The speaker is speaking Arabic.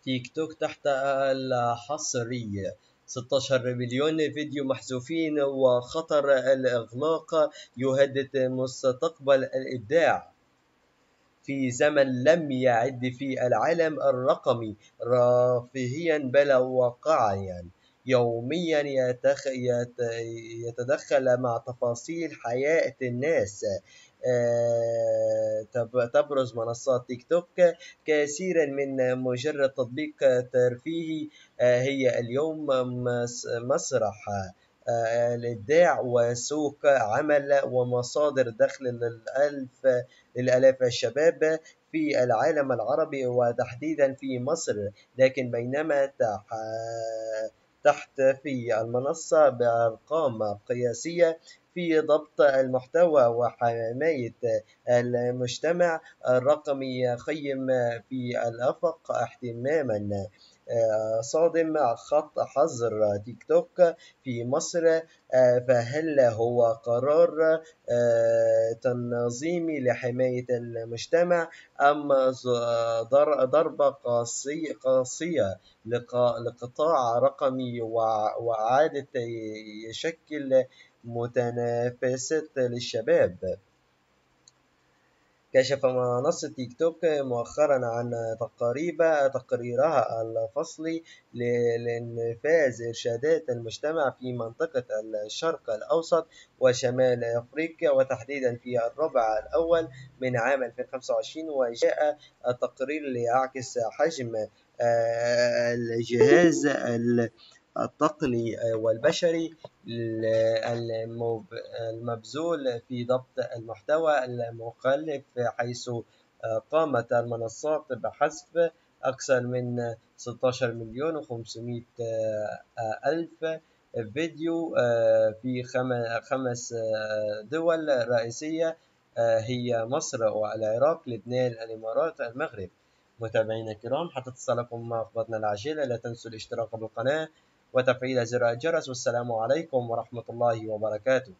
تيك توك تحت الحصري 16 مليون فيديو محذوفين، وخطر الإغلاق يهدد مستقبل الإبداع في زمن لم يعد فيه العالم الرقمي رفاهيا بل واقعيا. يوميا يتدخل مع تفاصيل حياة الناس. تبرز منصات تيك توك كثيرا من مجرد تطبيق ترفيهي، هي اليوم مسرح الإبداع وسوق عمل ومصادر دخل للآلاف الشباب في العالم العربي وتحديدا في مصر. لكن بينما تحتفي المنصة بأرقام قياسية في ضبط المحتوى وحماية المجتمع الرقمي، يخيم في الأفق اهتماما صادم خط حظر تيك توك في مصر. فهل هو قرار تنظيمي لحماية المجتمع، أم ضربة قاسية لقطاع رقمي وإعادة يشكل متنافسة للشباب؟ كشف منصة تيك توك مؤخرا عن تقريرها الفصلي لإنفاذ إرشادات المجتمع في منطقة الشرق الأوسط وشمال أفريقيا، وتحديدا في الربع الأول من عام 2025. وجاء التقرير ليعكس حجم الجهاز التقني والبشري المبذول في ضبط المحتوى المكلف، حيث قامت المنصات بحذف أكثر من 16 مليون و500 ألف فيديو في 5 دول رئيسية، هي مصر والعراق لبنان الإمارات المغرب. متابعينا الكرام، حتى تصلكم أخبارنا العاجلة لا تنسوا الاشتراك بالقناة وتفعيل زر الجرس، والسلام عليكم ورحمة الله وبركاته.